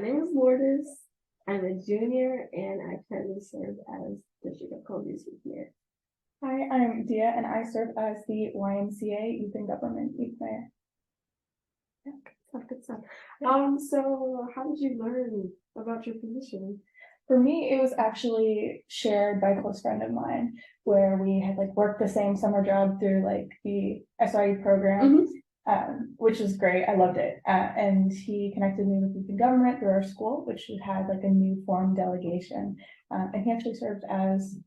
My name is Lourdes. I'm a junior and I currently serve as District of Columbia's youth mayor. Hi, I'm Diya and I serve as the YMCA Youth Government youth mayor. Yeah, good stuff. So how did you learn about your position? For me, it was actually shared by a close friend of mine where we had worked the same summer job through the SRE program, which was great. I loved it. And he connected me with youth government through our school, which had a new form delegation. And he actually served as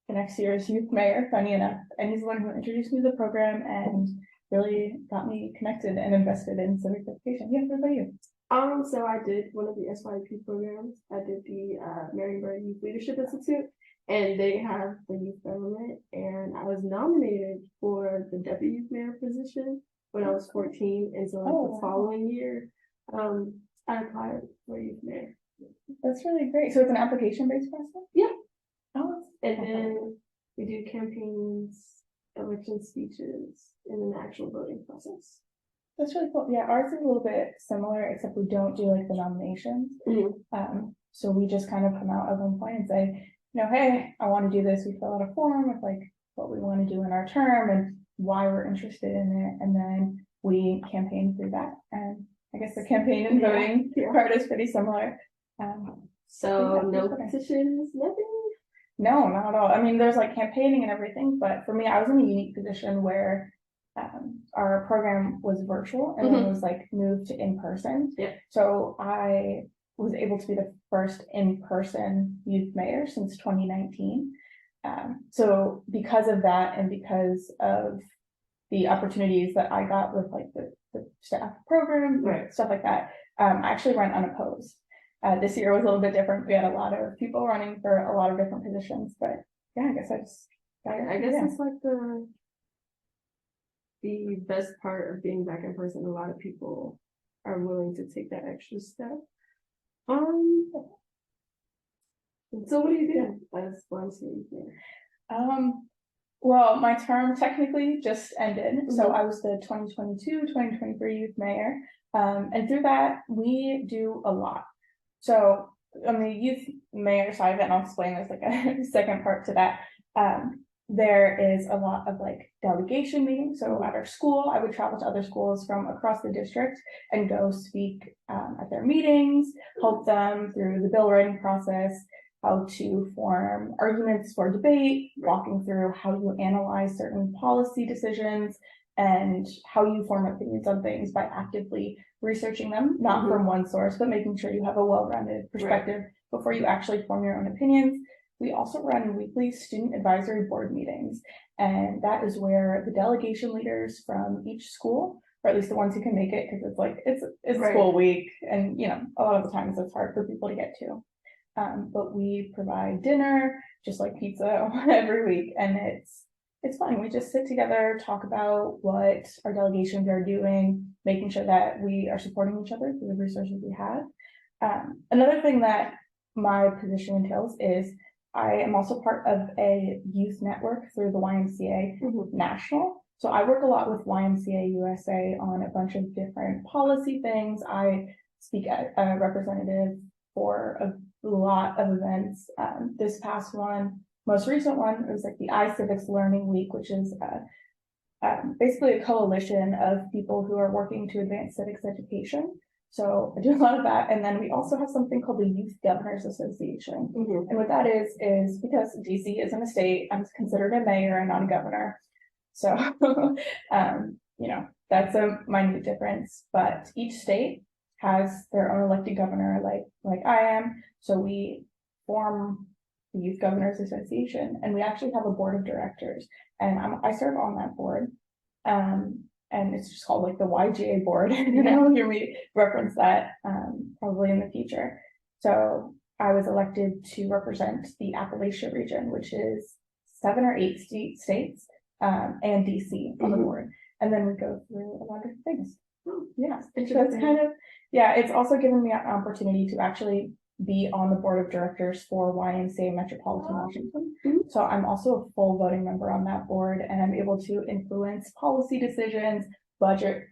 the next year's youth mayor, funny enough. And he's the one who introduced me to the program and really got me connected and invested in civic education. Yeah, what about you? So I did one of the SYP programs. I did the Maryborough Youth Leadership Institute, and they have the youth government. And I was nominated for the deputy youth mayor position when I was 14. And so the following year, I applied for youth mayor. That's really great. So it's an application-based process? Yeah. Oh, and then we do campaigns, election speeches, and then the actual voting process. That's really cool. Yeah, ours is a little bit similar, except we don't do the nominations. So we just kind of come out at one point and say, hey, I want to do this. We fill out a form with what we want to do in our term and why we're interested in it, and then we campaign through that. And I guess the campaign and voting part is pretty similar. So no petitions, nothing. No, not at all. I mean, there's campaigning and everything, but for me, I was in a unique position where our program was virtual and then was moved to in-person. Yeah. So I was able to be the first in-person youth mayor since 2019. So because of that and because of the opportunities that I got with the staff program, stuff like that, I actually ran unopposed. This year was a little bit different. We had a lot of people running for a lot of different positions, but yeah, I guess it's the best part of being back in person. A lot of people are willing to take that extra step. So what do you do as YMCA? Well, my term technically just ended. So I was the 2022-2023 youth mayor. And through that, we do a lot. So on the youth mayor side of it, and I'll explain there's a second part to that. There is a lot of delegation meetings. So at our school, I would travel to other schools from across the district and go speak at their meetings, help them through the bill writing process, how to form arguments for debate, walking through how you analyze certain policy decisions, and how you form opinions on things by actively researching them, not from one source, but making sure you have a well-rounded perspective before you actually form your own opinions. We also run weekly student advisory board meetings, and that is where the delegation leaders from each school, or at least the ones who can make it, because it's school week, and a lot of the times it's hard for people to get to. But we provide dinner, just like pizza, every week, and it's fun. We just sit together, talk about what our delegations are doing, making sure that we are supporting each other through the resources we have. Another thing that my position entails is I am also part of a youth network through the YMCA National. So I work a lot with YMCA USA on a bunch of different policy things. I speak as a representative for a lot of events. This past one, most recent one, it was the Civics Learning Week, which is basically a coalition of people who are working to advance civics education. So I do a lot of that. And then we also have something called the Youth Governors Association. And what that is because DC isn't a state, I'm considered a mayor and not a governor. So, that's a minute difference, but each state has their own elected governor, like I am. So we form the Youth Governors Association, and we actually have a board of directors, and I serve on that board. And it's just called the YGA board. You'll hear me reference that probably in the future. So I was elected to represent the Appalachia region, which is 7 or 8 states and DC on the board. And then we go through a lot of things. Yeah, so it's it's also given me an opportunity to actually be on the board of directors for YMCA Metropolitan Washington. So I'm also a full voting member on that board, and I'm able to influence policy decisions, budget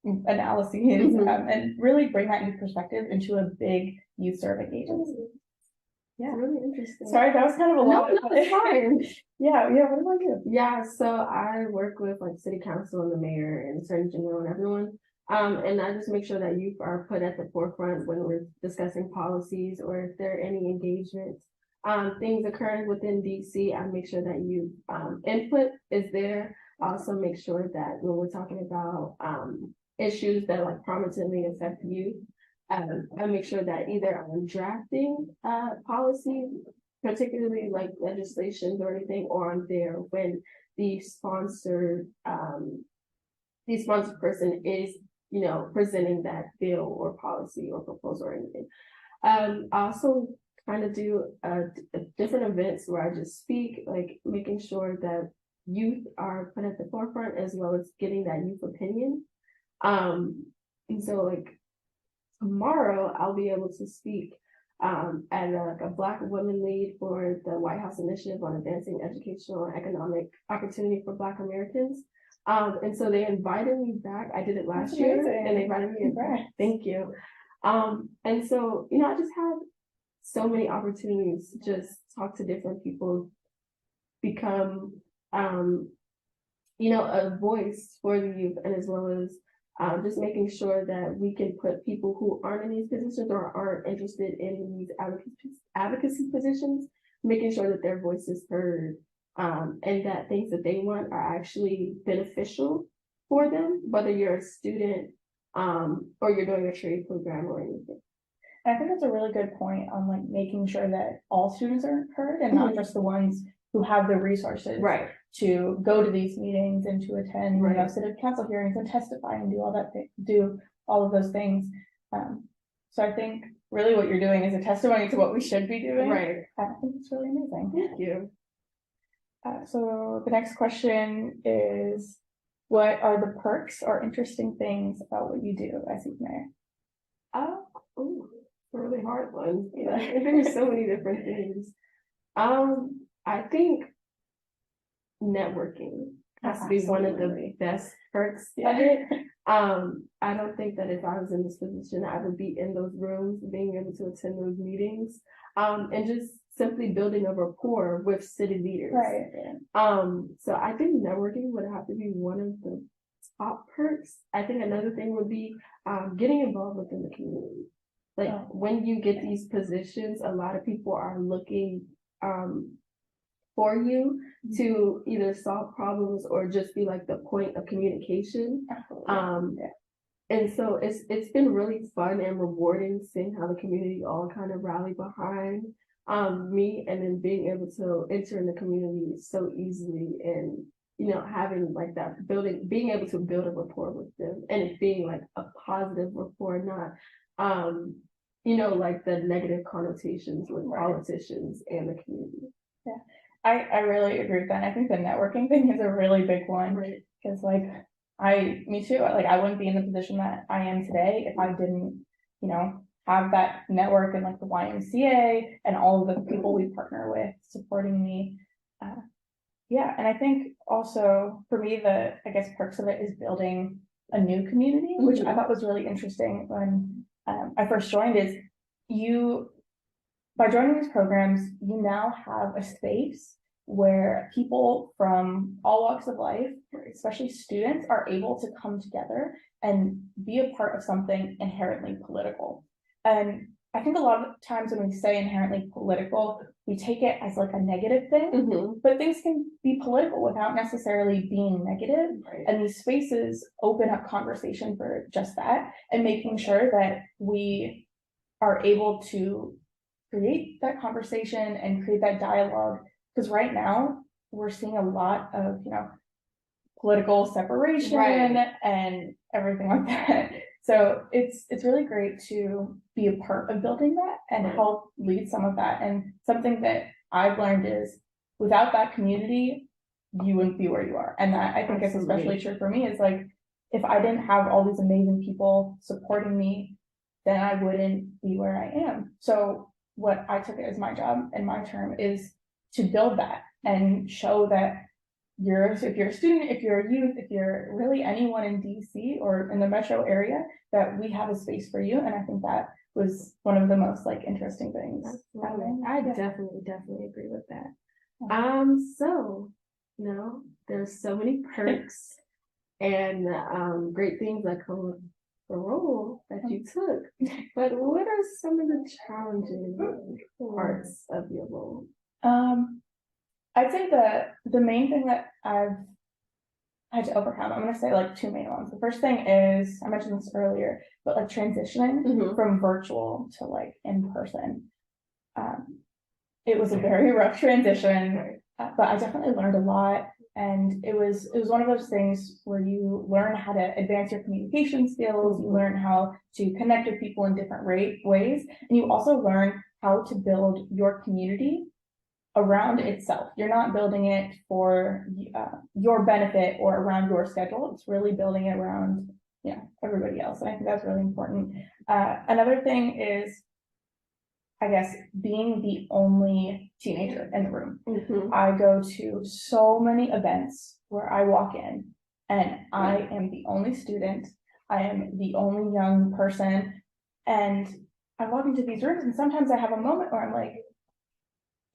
analyses, and really bring that youth perspective into a big youth serving agency. Yeah, really interesting. Sorry, that was kind of a lot. No, it's fine. Yeah. What about you? Yeah, so I work with like city council and the mayor and attorney general and everyone. And I just make sure that youth are put at the forefront when we're discussing policies, or if there are any engagements, things occurring within DC. I make sure that youth input is there. I also make sure that when we're talking about issues that like prominently affect youth, I make sure that either I'm drafting policy, particularly like legislation or anything, or I'm there when the sponsored person is, presenting that bill or policy or proposal or anything. I also kind of do different events where I just speak, like making sure that youth are put at the forefront as well as getting that youth opinion. And so like tomorrow I'll be able to speak at a Black Women Lead for the White House Initiative on Advancing Educational and Economic Opportunity for Black Americans. And so they invited me back. I did it last year, and they invited me back. Thank you. And so, I just have so many opportunities to just talk to different people, become, a voice for the youth, and as well as just making sure that we can put people who aren't in these positions or aren't interested in these advocacy positions, making sure that their voice is heard, and that things that they want are actually beneficial for them, whether you're a student or you're doing a trade program or anything. I think that's a really good point on like making sure that all students are heard and not just the ones who have the resources to go to these meetings and to attend, sit at council hearings and testify and do all of those things. So I think really what you're doing is a testimony to what we should be doing. Right. I think it's really amazing. Thank you. So the next question is, what are the perks or interesting things about what you do as youth mayor? A really hard one. There's so many different things. I think networking has to be one of the best perks of it. I don't think that if I was in this position, I would be in those rooms, being able to attend those meetings, and just simply building a rapport with city leaders. So I think networking would have to be one of the top perks. I think another thing would be getting involved within the community. When you get these positions, a lot of people are looking for you to either solve problems or just be like the point of communication. And so it's been really fun and rewarding seeing how the community all kind of rally behind me, and then being able to enter in the community so easily, and having like that being able to build a rapport with them, and it being like a positive rapport, not like the negative connotations with politicians and the community. I really agree with that. I think the networking thing is a really big one, because me too. I wouldn't be in the position that I am today if I didn't, have that network and like the YMCA and all of the people we partner with supporting me. And I think also for me, the perks of it is building a new community, which I thought was really interesting when I first joined. Is by joining these programs, you now have a space where people from all walks of life, especially students, are able to come together and be a part of something inherently political. And I think a lot of times when we say inherently political, we take it as like a negative thing, but things can be political without necessarily being negative. And these spaces open up conversation for just that, and making sure that we are able to create that conversation and create that dialogue. Because right now we're seeing a lot of, political separation and everything like that. So it's really great to be a part of building that and help lead some of that. And something that I've learned is without that community, you wouldn't be where you are. And that I think is especially true for me, is like, if I didn't have all these amazing people supporting me, then I wouldn't be where I am. So what I took it as my job and my term is to build that and show that if you're a student, if you're a youth, if you're really anyone in DC or in the metro area, that we have a space for you. And I think that was one of the most like interesting things. I definitely agree with that. So, there's so many perks and great things that come with the role that you took. But what are some of the challenging parts of your role? I'd say the main thing that I've had to overcome, I'm going to say like two main ones. The first thing is, I mentioned this earlier, but like transitioning from virtual to like in person. It was a very rough transition, but I definitely learned a lot. And it was one of those things where you learn how to advance your communication skills, you learn how to connect with people in different ways, and you also learn how to build your community around itself. You're not building it for your benefit or around your schedule. It's really building it around everybody else. And I think that's really important. Another thing is, I guess, being the only teenager in the room. I go to so many events where I walk in and I am the only student. I am the only young person. And I walk into these rooms and sometimes I have a moment where I'm like,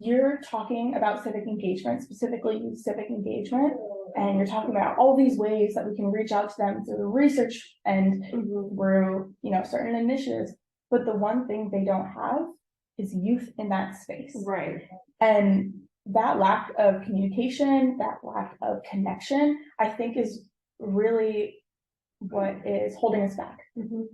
you're talking about civic engagement, specifically youth civic engagement, and you're talking about all these ways that we can reach out to them through research and through, certain initiatives. But the one thing they don't have is youth in that space. Right. And that lack of communication, that lack of connection, I think is really what is holding us back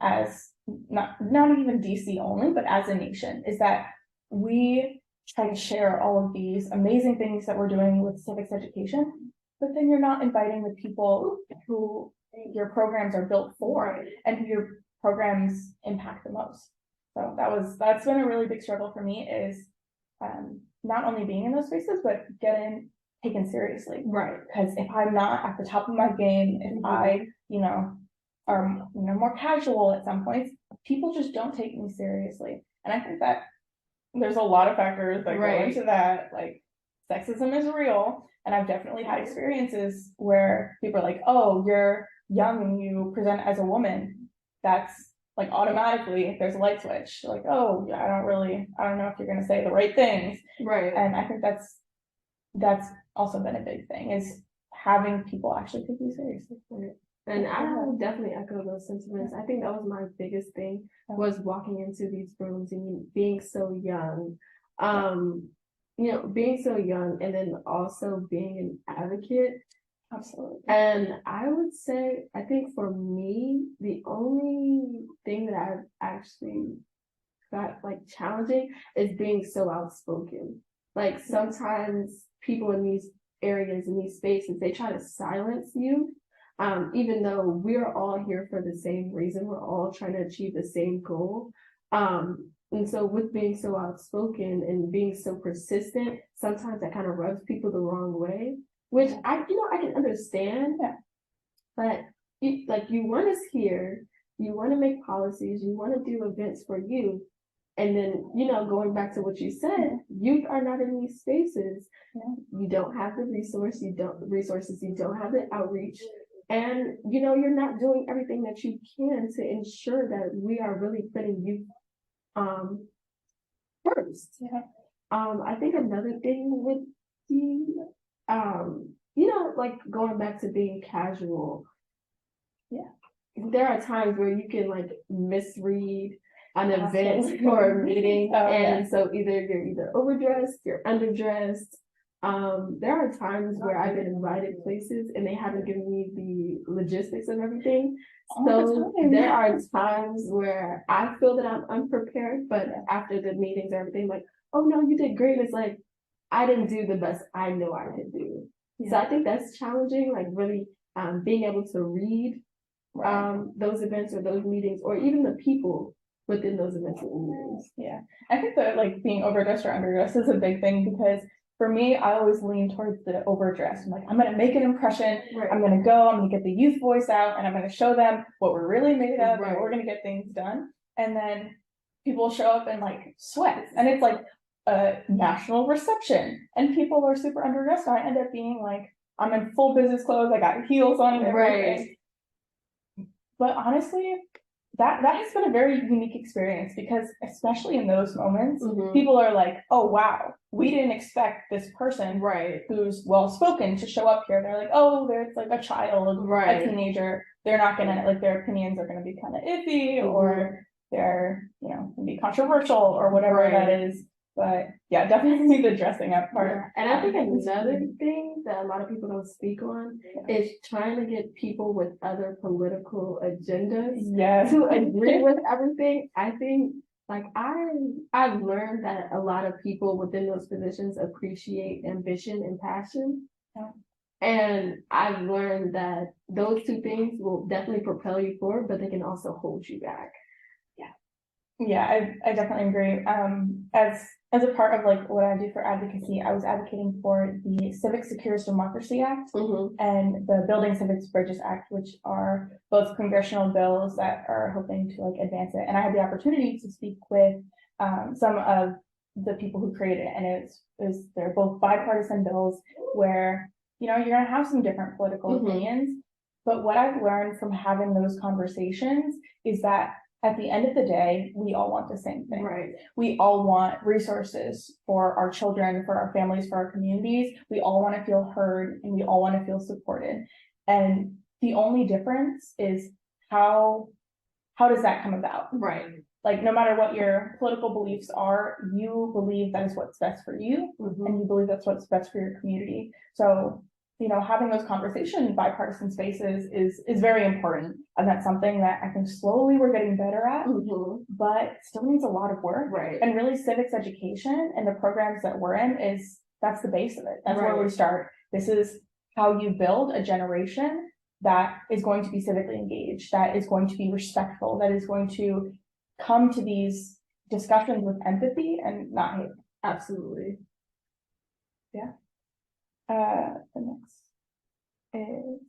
as not even DC only, but as a nation, is that we try to share all of these amazing things that we're doing with civics education, but then you're not inviting the people who your programs are built for and who your programs impact the most. So that's been a really big struggle for me, is not only being in those spaces, but getting taken seriously. Right. Because if I'm not at the top of my game, if I, are more casual at some points, people just don't take me seriously. And I think that there's a lot of factors that go into that. Like, sexism is real, and I've definitely had experiences where people are like, oh, you're young and you present as a woman. That's like automatically there's a light switch. Like, oh, yeah, I don't know if you're going to say the right things. Right. And I think that's also been a big thing, is having people actually take you seriously. And I would definitely echo those sentiments. I think that was my biggest thing, was walking into these rooms and being so young. Being so young, and then also being an advocate. Absolutely. And I would say, I think for me, the only thing that I've actually got like challenging is being so outspoken. Like, sometimes people in these areas, in these spaces, they try to silence you. Even though we're all here for the same reason, we're all trying to achieve the same goal. And so with being so outspoken and being so persistent, sometimes that kind of rubs people the wrong way, which I can understand. But you want us here, you want to make policies, you want to do events for youth. And then, going back to what you said, youth are not in these spaces. You don't have the resources, you don't have the outreach. And, you're not doing everything that you can to ensure that we are really putting youth first. I think another thing would be, like going back to being casual. There are times where you can like misread an event or a meeting. So you're either overdressed, you're underdressed. There are times where I've been invited places and they haven't given me the logistics of everything. So there are times where I feel that I'm unprepared, but after the meetings, everything, like, oh no, you did great. It's like, I didn't do the best I know I could do. So I think that's challenging, like really being able to read those events or those meetings, or even the people within those events and meetings. I think that like being overdressed or underdressed is a big thing, because for me, I always lean towards the overdressed. I'm like, I'm going to make an impression. I'm going to go, I'm going to get the youth voice out, and I'm going to show them what we're really made of, and we're going to get things done. And then people show up in like sweats, and it's like a national reception, and people are super underdressed. I end up being like I'm in full business clothes, I got heels on and everything. But honestly, that has been a very unique experience, because especially in those moments, people are like, oh wow, we didn't expect this person who's well-spoken to show up here. They're like, oh, there's like a child, a teenager, they're not gonna, like, their opinions are gonna be kind of iffy, or they're, you know, can be controversial or whatever that is. But yeah, definitely the dressing up part. And I think another thing that a lot of people don't speak on is trying to get people with other political agendas to agree with everything. I think, like, I've learned that a lot of people within those positions appreciate ambition and passion. And I've learned that those two things will definitely propel you forward, but they can also hold you back. Yeah, I definitely agree. As a part of like what I do for advocacy, I was advocating for the Civic Secures Democracy Act and the Building Civics Bridges Act, which are both congressional bills that are hoping to like advance it. And I had the opportunity to speak with some of the people who created it, and they're both bipartisan bills where, you know, you're gonna have some different political opinions, but what I've learned from having those conversations is that at the end of the day, we all want the same thing. We all want resources for our children, for our families, for our communities. We all want to feel heard, and we all want to feel supported. And the only difference is how does that come about? Like, no matter what your political beliefs are, you believe that is what's best for you, and you believe that's what's best for your community. So, you know, having those conversations in bipartisan spaces is very important. And that's something that I think slowly we're getting better at, but still needs a lot of work. And really, civics education and the programs that we're in that's the base of it. That's where we start. This is how you build a generation that is going to be civically engaged, that is going to be respectful, that is going to come to these discussions with empathy and not hate. Absolutely. The next is,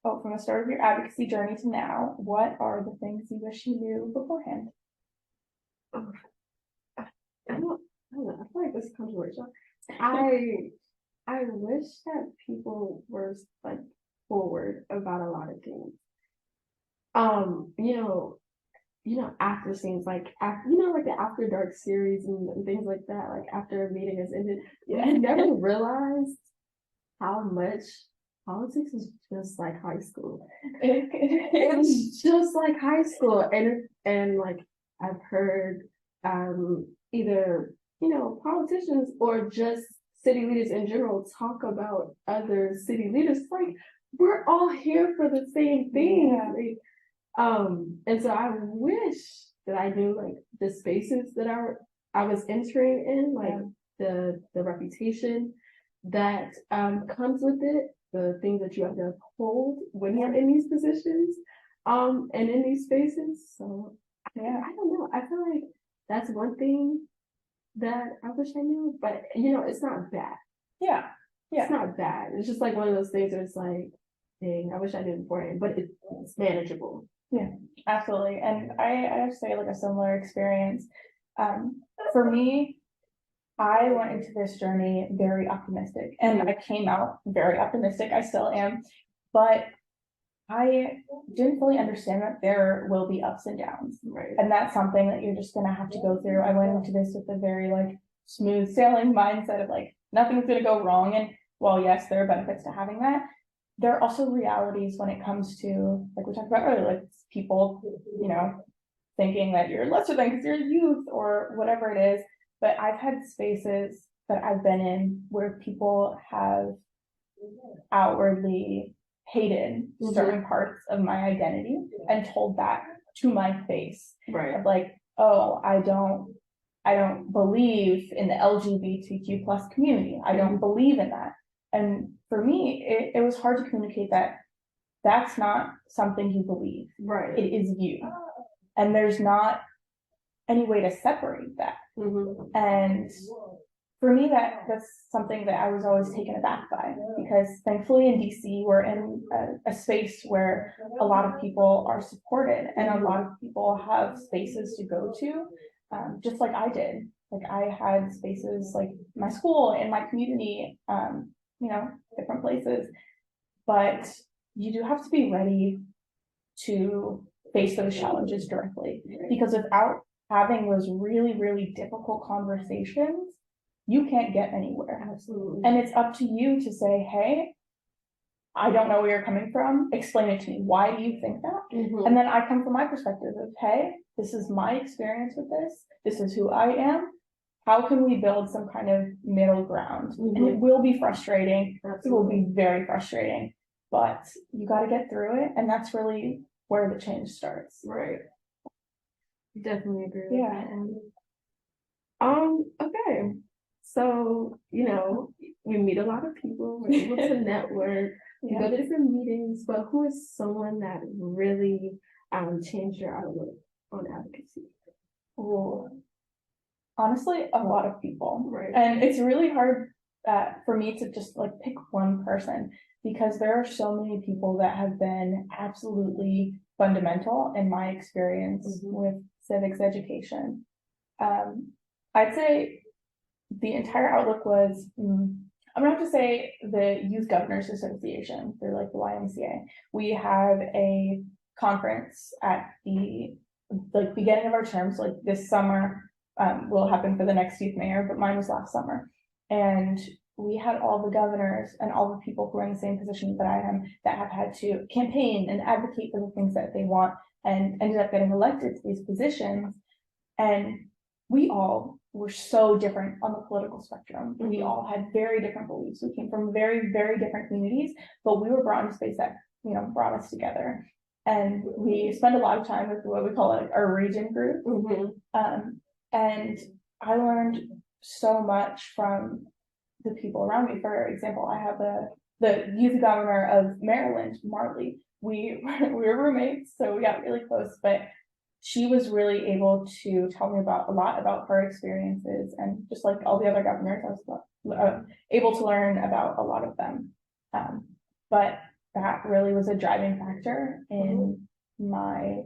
from the start of your advocacy journey to now, what are the things you wish you knew beforehand? I don't know. I feel like this is controversial. I wish that people were like forward about a lot of things. After scenes, like like the After Dark series and things like that, like after a meeting has ended, I never realized how much politics is just like high school. It's just like high school, and like I've heard either politicians or just city leaders in general talk about other city leaders. Like, we're all here for the same thing. And so I wish that I knew like the spaces that I was entering in, like the reputation that comes with it, the things that you have to uphold when you're in these positions, and in these spaces. So I don't know. I feel like that's one thing that I wish I knew, but it's not bad. It's not bad. It's just like one of those things where it's like, dang, I wish I knew beforehand, but it's manageable. Yeah, absolutely. And I have to say, like, a similar experience. For me, I went into this journey very optimistic, and I came out very optimistic. I still am, but I didn't fully understand that there will be ups and downs. And that's something that you're just gonna have to go through. I went into this with a very like smooth sailing mindset of like, nothing's gonna go wrong. And while yes, there are benefits to having that, there are also realities when it comes to, like we talked about earlier, like people, thinking that you're lesser than because you're youth or whatever it is. But I've had spaces that I've been in where people have outwardly hated certain parts of my identity and told that to my face. Of like, oh, I don't believe in the LGBTQ plus community. I don't believe in that. And for me, it was hard to communicate that that's not something you believe. It is you. And there's not any way to separate that. And for me, that's something that I was always taken aback by, because thankfully in DC, we're in a space where a lot of people are supported and a lot of people have spaces to go to, just like I did. Like, I had spaces like my school and my community different places. But you do have to be ready to face those challenges directly, because without having those really, really difficult conversations, you can't get anywhere. Absolutely. And it's up to you to say, hey, I don't know where you're coming from. Explain it to me. Why do you think that? And then I come from my perspective of, hey, this is my experience with this. This is who I am. How can we build some kind of middle ground? And it will be frustrating. Absolutely. It will be very frustrating, but you got to get through it. And that's really where the change starts. Right. Definitely agree with that. Okay. So, we meet a lot of people, we're able to network, we go to different meetings, but who is someone that really changed your outlook on advocacy? Oh, honestly, a lot of people. Right. And it's really hard for me to just pick one person, because there are so many people that have been absolutely fundamental in my experience with civics education. I'd say the entire outlook was, I'm gonna have to say the Youth Governors Association. They're like the YMCA. We have a conference at the beginning of our terms, like this summer will happen for the next youth mayor, but mine was last summer. And we had all the governors and all the people who are in the same position that I am, that have had to campaign and advocate for the things that they want and ended up getting elected to these positions. And we all were so different on the political spectrum. We all had very different beliefs. We came from very, very different communities, but we were brought in a space that, brought us together. And we spent a lot of time with what we call our region group. And I learned so much from the people around me. For example, I have the youth governor of Maryland, Marley. We were roommates, so we got really close, but she was really able to tell me a lot about her experiences, and just like all the other governors, I was able to learn about a lot of them. But that really was a driving factor in my,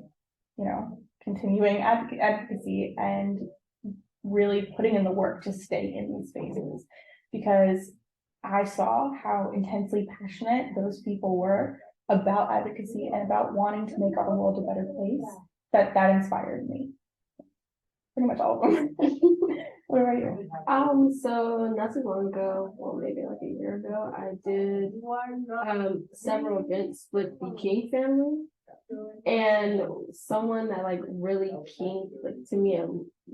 continuing advocacy and really putting in the work to stay in these spaces, because I saw how intensely passionate those people were about advocacy and about wanting to make our world a better place. That inspired me. Pretty much all of them. What about you? So not too long ago, well, maybe like a year ago, I did several events with the King family, and someone that really came to me a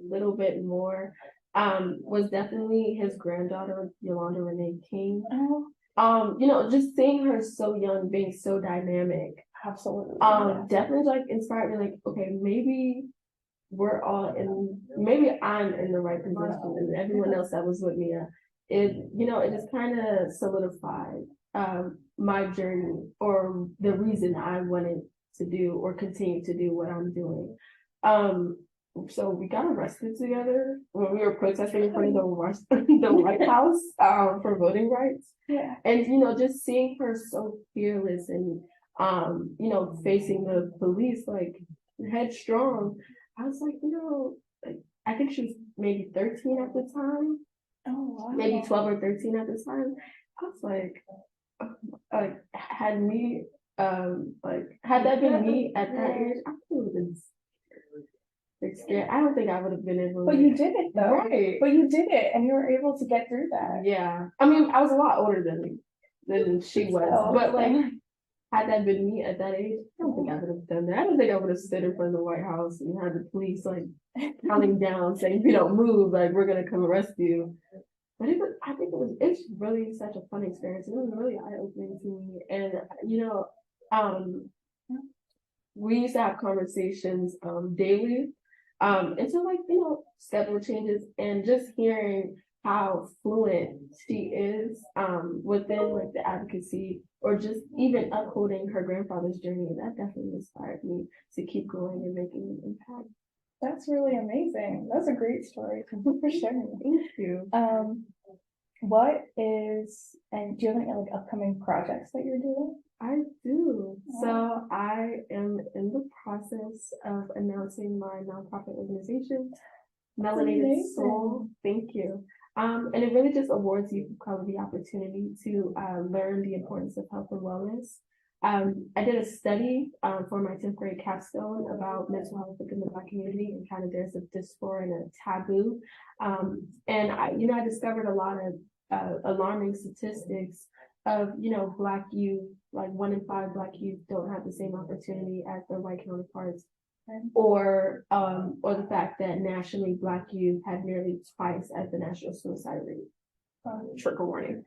little bit more was definitely his granddaughter, Yolanda Renee King. Just seeing her so young, being so dynamic. Absolutely. Definitely inspired me, okay, maybe maybe I'm in the right position, and everyone else that was with me, it just kind of solidified my journey, or the reason I wanted to do or continue to do what I'm doing. So we got arrested together when we were protesting in front of the White House for voting rights. Yeah. And just seeing her so fearless and facing the police headstrong, I was I think she was maybe 13 at the time. Oh, wow. Maybe 12 or 13 at the time. I was had that been me at that age, I would have been scared. I don't think I would have been able to. But you did it though. Right. But you did it, and you were able to get through that. Yeah. I mean, I was a lot older than she was. But had that been me at that age, I don't think I would have done that. I don't think I would have stood in front of the White House and had the police counting down saying, if you don't move, we're gonna come arrest you. But it's really such a fun experience. It was really eye-opening to me. And we used to have conversations daily until schedule changes, and just hearing how fluent she is within the advocacy, or just even upholding her grandfather's journey, that definitely inspired me to keep going and making an impact. That's really amazing. That's a great story. Thank you for sharing. Thank you. And do you have any upcoming projects that you're doing? I do. So I am in the process of announcing my nonprofit organization, Melanated Soul. Thank you. And it really just awards youth of color the opportunity to learn the importance of health and wellness. I did a study for my 10th grade capstone about mental health within the Black community and kind of there's a dysphoria and a taboo. And I discovered a lot of alarming statistics of, Black youth, like 1 in 5 Black youth don't have the same opportunity as their white counterparts. Or the fact that nationally Black youth have nearly twice as the national suicide rate. Trigger warning.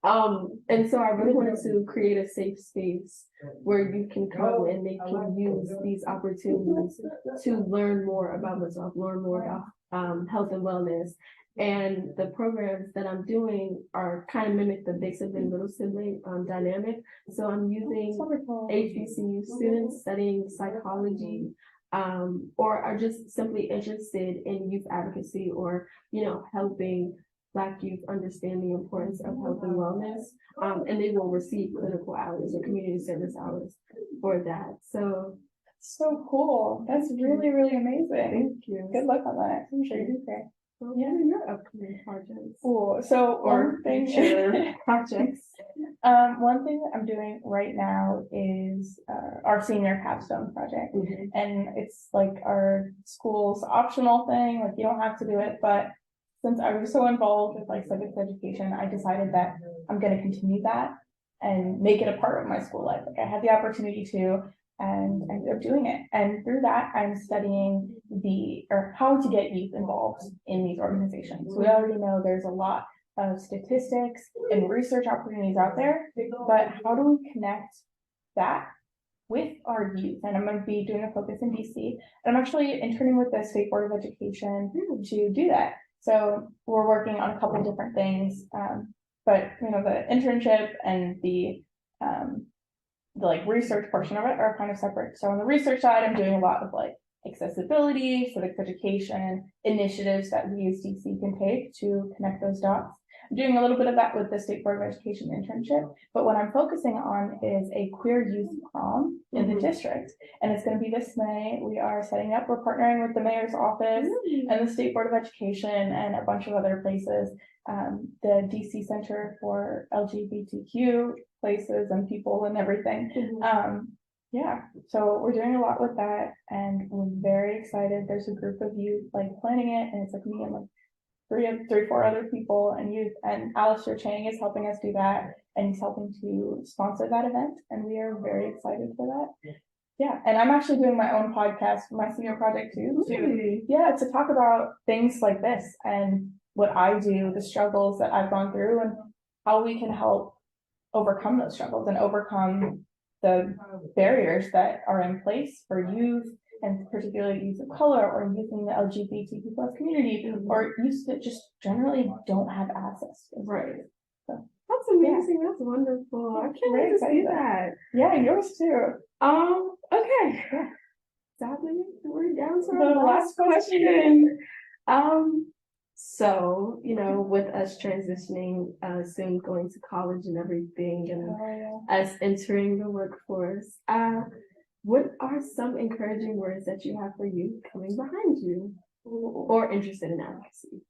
And so I really wanted to create a safe space where you can come and they can use these opportunities to learn more about mental health, learn more about health and wellness. And the programs that I'm doing are kind of mimic the big sibling, little sibling dynamic. So I'm using HBCU students studying psychology, or are just simply interested in youth advocacy or, helping Black youth understand the importance of health and wellness. And they will receive clinical hours or community service hours for that. So cool. That's really, really amazing. Thank you. Good luck on that. I'm sure you do great. Yeah, your upcoming projects. Cool. So or future projects. One thing that I'm doing right now is our senior capstone project, and it's like our school's optional thing. Like you don't have to do it, but since I was so involved with like civics education, I decided that I'm going to continue that and make it a part of my school life. Like I had the opportunity to, and I ended up doing it. And through that, I'm studying how to get youth involved in these organizations. We already know there's a lot of statistics and research opportunities out there, but how do we connect that with our youth? And I'm going to be doing a focus in DC. And I'm actually interning with the State Board of Education to do that. So we're working on a couple of different things, but the internship and the like research portion of it are kind of separate. So on the research side, I'm doing a lot of like accessibility, civic education initiatives that we as DC can take to connect those dots. I'm doing a little bit of that with the State Board of Education internship, but what I'm focusing on is a queer youth prom in the district. And it's going to be this May. We are setting up, we're partnering with the mayor's office and the State Board of Education and a bunch of other places. The DC Center for LGBTQ places and people and everything. Yeah, so we're doing a lot with that and we're very excited. There's a group of youth like planning it, and it's like me and like 4 other people and youth, and Alistair Chang is helping us do that, and he's helping to sponsor that event, and we are very excited for that. Yeah, and I'm actually doing my own podcast for my senior project too. To talk about things like this and what I do, the struggles that I've gone through, and how we can help overcome those struggles and overcome the barriers that are in place for youth, and particularly youth of color or youth in the LGBTQ plus community, or youth that just generally don't have access. Right. So, that's amazing. That's wonderful. I can't wait to see that. Yeah, yours too. Okay. Yeah. Sadly, we're down to our last question. So, with us transitioning, soon going to college and everything, and us entering the workforce, what are some encouraging words that you have for youth coming behind you or interested in advocacy?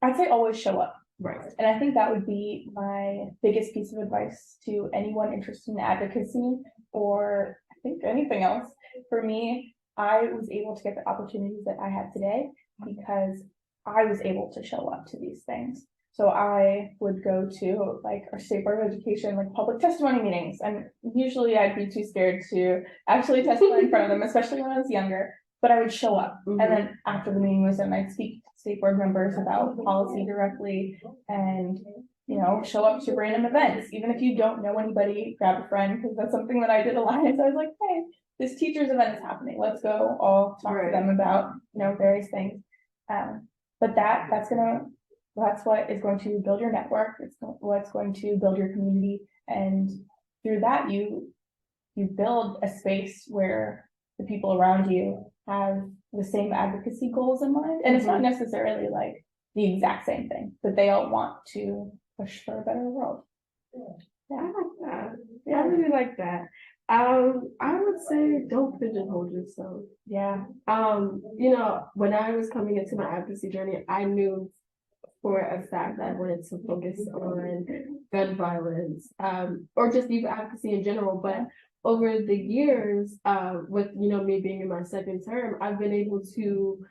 I'd say always show up. Right. And I think that would be my biggest piece of advice to anyone interested in advocacy, or I think anything else. For me, I was able to get the opportunities that I have today because I was able to show up to these things. So I would go to like our State Board of Education, like public testimony meetings. And usually I'd be too scared to actually testify in front of them, especially when I was younger, but I would show up. And then after the meeting was done, I'd speak to State Board members about policy directly and, show up to random events. Even if you don't know anybody, grab a friend, because that's something that I did a lot. So I was like, hey, this teacher's event is happening. Let's go all talk to them about, various things. But that's what is going to build your network. It's what's going to build your community. And through that, you build a space where the people around you have the same advocacy goals in mind. And it's not necessarily like the exact same thing, but they all want to push for a better world. Yeah, I like that. Yeah, I really like that. I would say don't pigeonhole yourself. Yeah. When I was coming into my advocacy journey, I knew for a fact that I wanted to focus on gun violence, or just even advocacy in general. But over the years, with me being in my second term, I've been able to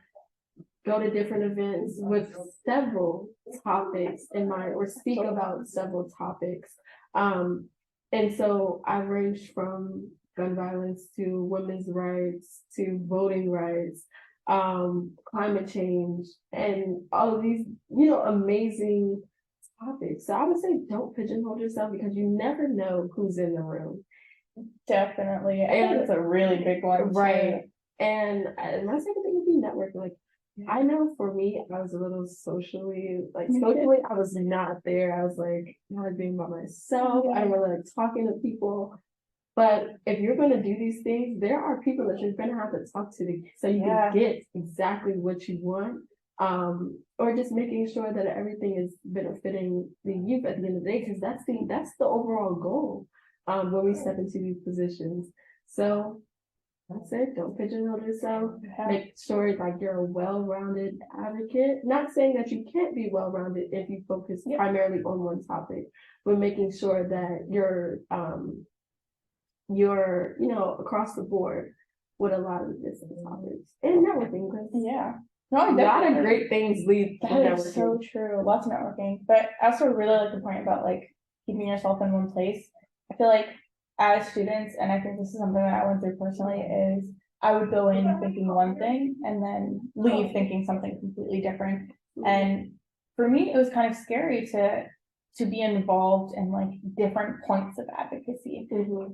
go to different events with several topics in mind, or speak about several topics. And so I ranged from gun violence to women's rights to voting rights, climate change, and all of these, amazing topics. So I would say don't pigeonhole yourself, because you never know who's in the room. Definitely. I think it's a really big one. Right. And my second thing would be networking. Like, I know for me, I was a little socially, I was not there. I was like, not being by myself. I don't really like talking to people. But if you're going to do these things, there are people that you're going to have to talk to so you can get exactly what you want. Or just making sure that everything is benefiting the youth at the end of the day, because that's the overall goal when we step into these positions. So that's it. Don't pigeonhole yourself. Make sure you're a well-rounded advocate. Not saying that you can't be well-rounded if you focus primarily on one topic, but making sure that you're across the board with a lot of different topics and networking. A lot of great things lead to networking. That is so true. Lots of networking. But I also really like the point about keeping yourself in one place. I feel like as students, and I think this is something that I went through personally, is I would go in thinking one thing and then leave thinking something completely different. And for me, it was kind of scary to be involved in different points of advocacy.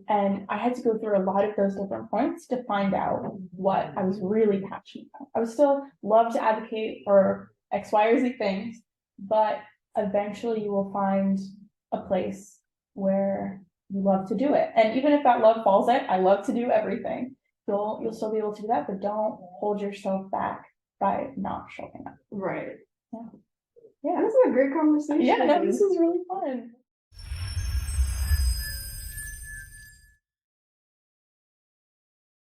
And I had to go through a lot of those different points to find out what I was really passionate about. I would still love to advocate for X, Y, or Z things, but eventually you will find a place where you love to do it. And even if that love falls out, I love to do everything. You'll still be able to do that, but don't hold yourself back by not showing up. Right. Yeah, this is a great conversation. Yeah, no, this is really fun.